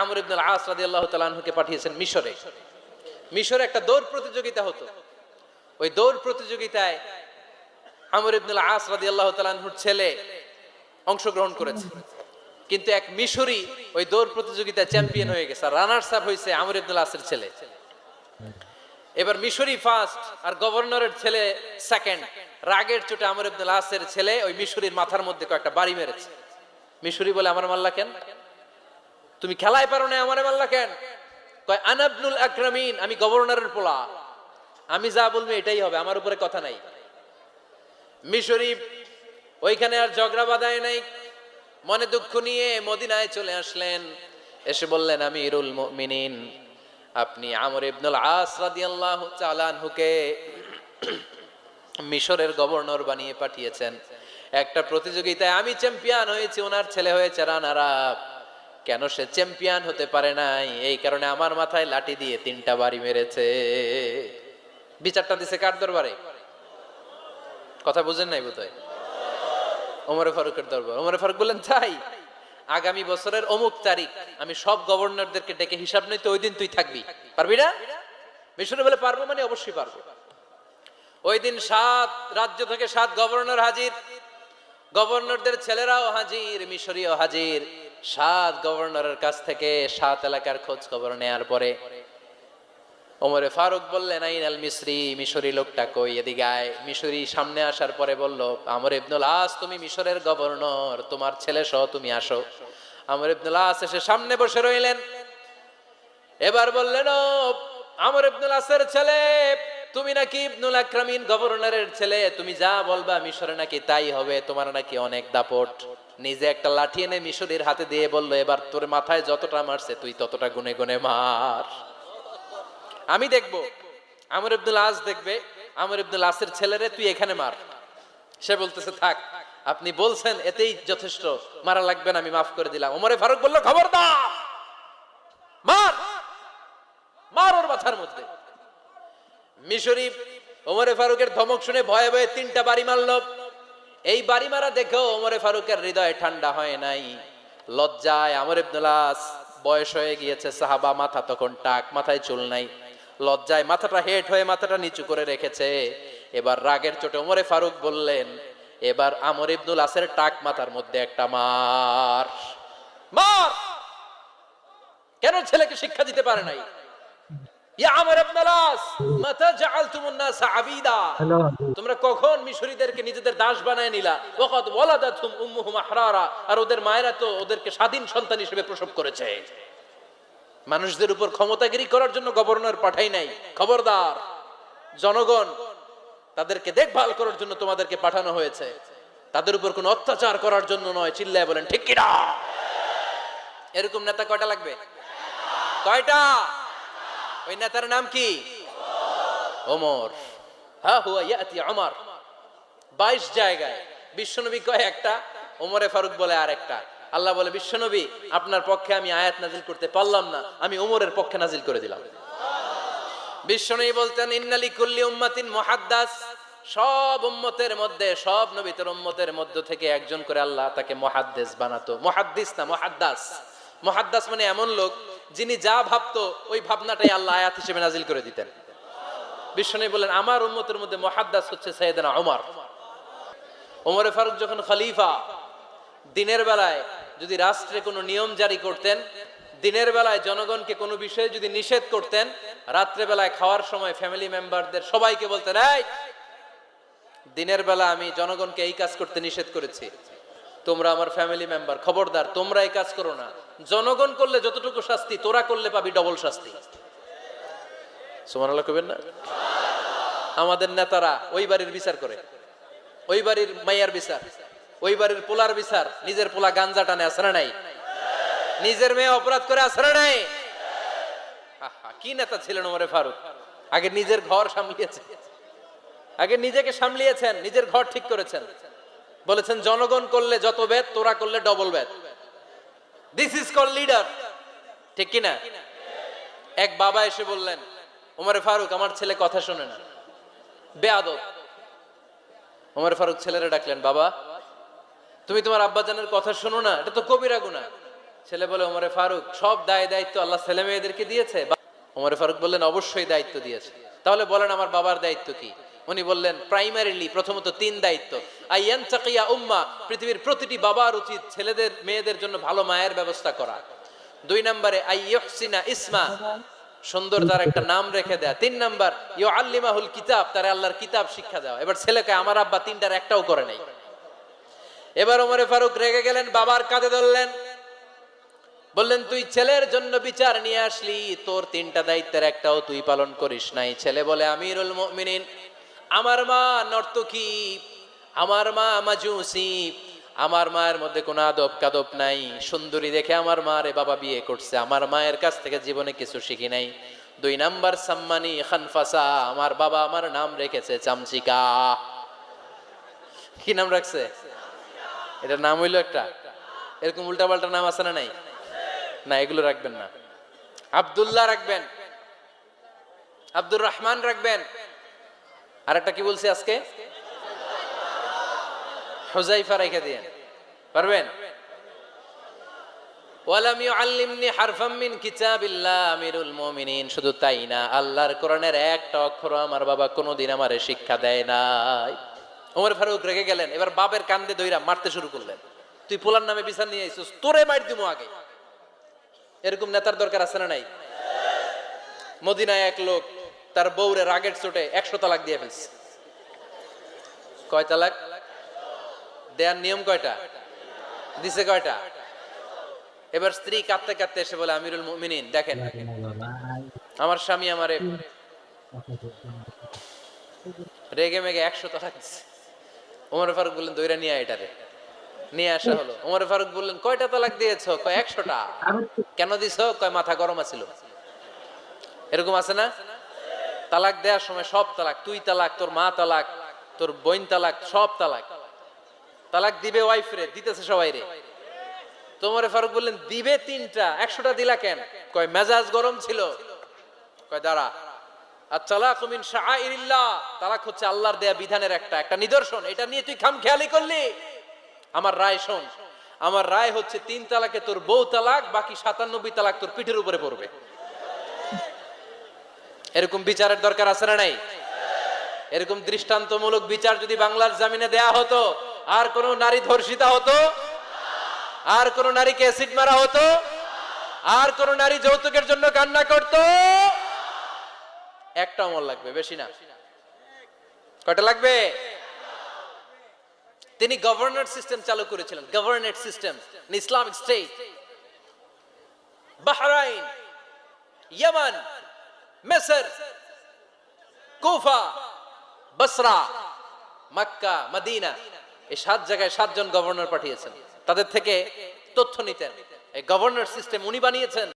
আমর ইবনে al-As রাদিয়াল্লাহু তাআলা আনহুকে পাঠিয়েছেন মিশরে। মিশরে একটা দৌড় প্রতিযোগিতা হতো। ওই দৌড় প্রতিযোগিতায় আমর ইবনে আল-আস রাদিয়াল্লাহু তাআলা আনহুর ছেলে অংশগ্রহণ করেছে, কিন্তু এক মিশরি ওই দৌড় প্রতিযোগিতায় চ্যাম্পিয়ন হয়ে গেছে। রানার্স আপ হয়েছে আমর ইবনে আল-আসের ছেলে। এবার মিশরি ফার্স্ট আর গভর্নরের ছেলে সেকেন্ড। রাগের চোটে আমর ইবনে আল-আসের ছেলে ওই মিশরির মাথার মধ্যে কয়েকটা বাড়ি মেরেছে। মিশরি বলে, আমার মাল্লা কেন? তুমি খেলায় পারো না, আমারে মাল্লা কেন? কয় আনা ইবনুল আকরামিন, আমি গভর্নরের পোলা, আমি যা বলবো এটাই হবে, আমার উপরে কথা নাই। মিশরি ওইখানে আর ঝগড়া বাঁধায় নাই, মনে দুঃখ নিয়ে মদিনায় চলে আসলেন। এসে বললেন, আমিরুল মুমিনিন, আপনি আমর ইবনুল আস রাদিয়াল্লাহু তাআলা আনহুকে মিশরের গভর্নর বানিয়ে পাঠিয়েছেন। একটা প্রতিযোগিতায় আমি চ্যাম্পিয়ন হয়েছি, ওনার ছেলে হয়েছে রানার আপ। কেন সে চ্যাম্পিয়ন হতে পারে নাই? এই কারণে আমার মাথায় লাঠি দিয়ে 3টা বাড়ি মেরেছে। বিচারটা দিছে কার দরবারে? কথা বুঝেন নাই বোধহয়? ওমরে ফারুকের দরবার। ওমরে ফারুক বললেন, তাই আগামী বছরের অমুক তারিখ আমি সব গভর্নরদেরকে ডেকে হিসাব নিতে, ওই দিন তুই থাকবি, পারবি না? মিশরে বলে, পারবো মানে অবশ্যই পারবো। ওই দিন 7 রাজ্য থেকে 7 গভর্নর হাজির, গভর্নরদের ছেলেরাও হাজির, মিশরীয় হাজির। 7 গভর্নরের কাছ থেকে 7 এলাকার খোঁজ খবর নেয়ার পরে ওমরে ফারুক বললেন, আইন আল মিসরি, মিশরি লোকটা কই, এদিকে আয়। মিশরি সামনে আসার পরে বলল, আমর ইবনুল আস, তুমি মিশরের গভর্নর, তোমার ছেলে সহ তুমি আসো। আমর ইবনুল আস এসে সামনে বসে রইলেন। এবার বললেন, ও আমর ইবনুল আসের ছেলে, তুমি নাকি ইবনুল আকরামিন গভর্নরের ছেলে, তুমি যা বলবা মিশরে নাকি তাই হবে, তোমার নাকি অনেক দাপট। নিজে একটা লাঠি এনে মিশরীর হাতে দিয়ে বলল, এবার তোর মাথায় যতটা মারছে তুই ততটা গুনে গুনে মার, আমি দেখব। আমর ইবনুল আস দেখবে, আমর ইবনুল আসের ছেলেরে তুই এখানে মার। সে বলতেছে, থাক, আপনি বলছেন এতেই যথেষ্ট, মারা লাগবে না, আমি মাফ করে দিলাম। ওমরে ফারুক বলল, খবরদার, মার, মার ওর মাথার মধ্যে। মিশরি ওমরে ফারুকের ধমক শুনে ভয়ে ভয়ে 3টা বাড়ি মারল। এই বাড়ি মারা দেখেও ওমরে ফারুকের হৃদয় ঠান্ডা হয় নাই। লজ্জায় আমর ইবনুল আস, বয়স হয়ে গিয়েছে, সাহাবা, মাথা তখন টাক, মাথায় চুল নাই, লজ্জায় মাথাটা হেট হয়ে মাথাটা নিচু করে রেখেছে। এবার রাগের চোটে ওমরে ফারুক বললেন, এবার আমর ইবনুল আসের টাক মাথার মধ্যে একটা মার, মার। কেন ছেলেকে শিক্ষা দিতে পারে নাই? ইয়া আমর ইবনুল আস, মাতা জাআলতুমুন নাস আবিদা, তোমরা কখন মিশরীদেরকে নিজেদের দাস বানায় নিলা? ওয়াকাদ ওয়ালাদাতুম উম্মুহুম আহরারা, আর ওদের মায়েরা তো ওদেরকে স্বাধীন সন্তান হিসেবে প্রসব করেছে। মানুষদের উপর ক্ষমতাগিরি করার জন্য গভর্নর পাঠাই নাই। খবরদার, জনগণ তাদেরকে দেখভাল করার জন্য তোমাদেরকে পাঠানো হয়েছে, তাদের উপর কোনো অত্যাচার করার জন্য নয়। চিল্লায় বলেন ঠিক কি না? এরকম নেতা কয়টা লাগবে? কয়টা? ওই নেতার নাম কি? ওমর। হা হুয়া ইয়াতি ওমর। 22 জায়গায় বিশ্বনবী কয় একটা, ওমরে ফারুক বলে আর একটা। আল্লাহ বলে, বিশ্বনবী, আপনার পক্ষে আমি আয়াত নাজিল করতে পারলাম না, আমি ওমরের পক্ষে নাজিল করে দিলাম। বিশ্বনবী বলতেন, ইন্নালি কুল্লি উম্মাতিন মুহাদ্দাস, সব উম্মতের মধ্যে, সব নবীদের উম্মতের মধ্য থেকে একজন করে আল্লাহ তাকে মুহাদ্দিস বানাতো। মুহাদ্দিস না, মুহাদ্দাস। মুহাদ্দাস মানে এমন লোক যিনি যা ভাবতো ওই ভাবনাটাই আল্লাহ আয়াত হিসেবে নাজিল করে দিতেন। বিশ্বনবী বলেন, আমার উম্মতের মধ্যে মুহাদ্দাস হচ্ছে সাইয়েদনা ওমর। ওমরে ফারুক যখন খলিফা, দিনের বেলায় যদি রাষ্ট্রে কোনো নিয়ম জারি করতেন, দিনের বেলায় জনগণকে কোনো বিষয়ে যদি নিষেধ করতেন, রাত্রে বেলায় খাওয়ার সময় ফ্যামিলি মেম্বারদের সবাইকে বলতেন, এই দিনের বেলা আমি জনগণকে এই কাজ করতে নিষেধ করেছি, তোমরা আমার ফ্যামিলি মেম্বার, খবরদার তোমরা এই কাজ করো না। জনগণ করলে যতটুকু শাস্তি, তোরা করলে পাবি ডবল শাস্তি। সুবহানাল্লাহ কইবেন না? আমাদের নেতারা ওই বাড়ির বিচার করে, ওই বাড়ির মাইয়ার বিচার, ওই বাড়ির পোলার বিচার, নিজের পোলা গাঞ্জা টানে, আসরে নাই? নিজের মেয়ে অপরাধ করে, আসরে নাই? কি নেতা ছিলেন ওমরে ফারুক! আগে নিজের ঘর সামলিয়েছেন, আগে নিজেকে সামলিয়েছেন, নিজের ঘর ঠিক করেছেন। বলেছেন, জনগণ করলে যত বেদ, তোরা করলে double Veda. This is call leader. ঠিক কিনা? এক বাবা এসে বললেন, ওমরে ফারুক, আমার ছেলে কথা শোনে না, বেয়াদব। ওমরে ফারুক ছেলেরে ডাকলেন, বাবা, তুমি তোমার আব্বাজানের কথা শোনো না, এটা তো কবিরা গুনাহ। ছেলে বলে, ওমরে ফারুক, সব দায় দায়িত্ব আল্লাহ ছেলে মেয়েদেরকে দিয়েছে? ওমরে ফারুক বললেন, অবশ্যই দায়িত্ব দিয়েছে। তাহলে বলেন আমার বাবার দায়িত্ব কি? উনি বললেন, প্রাইমারিলি প্রথমত 3 দায়িত্ব। আইয়ান তাকিয়া উম্মা, পৃথিবীর প্রতিটি বাবার উচিত ছেলেদের মেয়েদের জন্য ভালো মায়ের ব্যবস্থা করা। 2 নম্বরে আইয়ুহসিনা ইসমা, সুন্দর তার একটা নাম রেখে দেয়া। 3 নাম্বার ইউআল্লিমাহুল কিতাব, তার আল্লাহর কিতাব শিক্ষা দেওয়া। এবার ছেলেকে আমার আব্বা 3টার একটাও করে নাই। এবার ওমরে ফারুক রেগে গেলেন, বাবার কাঁধে ধরলেন, বললেন, তুই ছেলের জন্য বিচার নিয়ে আসলি, তোর 3টা দায়িত্বের একটাও তুই পালন করিস নাই। ছেলে বলে, আমিরুল মুমিনিন, আমার মা নর্তকী, আমার মা মাজুসি, আমার মায়ের মধ্যে কোনো আদব কাদব নাই, সুন্দরী দেখে আমার মা রে বাবা বিয়ে করছে, আমার মায়ের কাছ থেকে জীবনে কিছু শিখি নাই। 2 নাম্বার সাম্মানি খানফাসা, আমার বাবা আমার নাম রেখেছে চামচিকা। কি নাম রাখছে? এটা নাম হইলো একটা? এরকম উল্টাপাল্টা নাম আছে না? নাই না, এগুলো রাখবেন না। আব্দুল্লাহ রাখবেন, আব্দুর রহমান রাখবেন, আর একটা কি বলছি আজকে? হুযায়ফা রেখে দিয়েন, পারবেন? ওয়ালাম ইউআল্লিমনি হারফাম মিন কিতাবিল্লাহ, আমিরুল মুমিনিন, শুধু তাই না, আল্লাহর কোরআনের একটা অক্ষর আমার বাবা কোনোদিন আমারে শিক্ষা দেয় নাই। ওমর ফারুক রেগে গেলেন, এবার বাপের কান্দে দইরা মারতে শুরু করলেন। তুই পোলার নামে বিচার নিয়ে আইছিস, তোরে মার দিমু আগে। এরকম নেতার দরকার আছে না নাই? মদিনায় এক লোক তার বউরে রাগের চোটে 100 তালাক দিয়ে ফেলছে। কয় তালাক দেয়ার নিয়ম? কয়টা দিছে? কয়টা? এবার স্ত্রী কাঁদতে কাঁদতে এসে বলে, আমিরুল মুমিনিন, দেখেন আমার স্বামী আমারে রেগে মেগে 100 তালাক দিছে। ওমর ফারুক বললেন, দইরা নিয়ে আয় এটারে। নিয়ে আসা হলো। ওমর ফারুক বললেন, কয়টা তালাক দিয়েছো? কয় 100টা। কেন দিছো? কয় মাথা গরম আছিল। এরকম আছে না? তালাক দেওয়ার সময় সব তালাক, তুই তালাক, তোর মা তালাক, তোর বোন তালাক, সব তালাক। তালাক দিবে ওয়াইফ রে, দিতেছে সবাই রে। ওমর ফারুক বললেন, দিবে 3টা, 100টা দিলা কেন? কয় মেজাজ গরম ছিল। কয় দাঁড়া, আত-তালাকু মিন শাআইরিল্লাহ, তালাক হচ্ছে আল্লাহর দেয়া বিধানের একটা নিদর্শন, এটা নিয়ে তুই খামখেয়ালি করলি। আমার রায় শোন, আমার রায় হচ্ছে 3 তালাকে তোর বউ তালাক, বাকি 97 তালাক তোর পিঠের উপরে পড়বে। এরকম বিচারের দরকার আছে না নাই? এরকম দৃষ্টান্তমূলক বিচার যদি বাংলার জমিনে দেয়া হতো, আর কোন নারী ধর্ষিতা হতো, আর কোন নারীকে অ্যাসিড মারা হতো, আর কোন নারী যৌতুকের জন্য কান্না করত? একটা অমল লাগবে, বেশি না। কয়টা লাগবে? তিনি গভর্নর সিস্টেম চালু করেছিলেন, governor system, Islamic state. Bahrain, Yemen, মিসর, কুফা, বসরা, মক্কা, মদিনা, এই 7 জায়গায় 7 জন গভর্নর পাঠিয়েছেন। তাদের থেকে তথ্য নিতেন। এই গভর্নর সিস্টেম উনি বানিয়েছেন।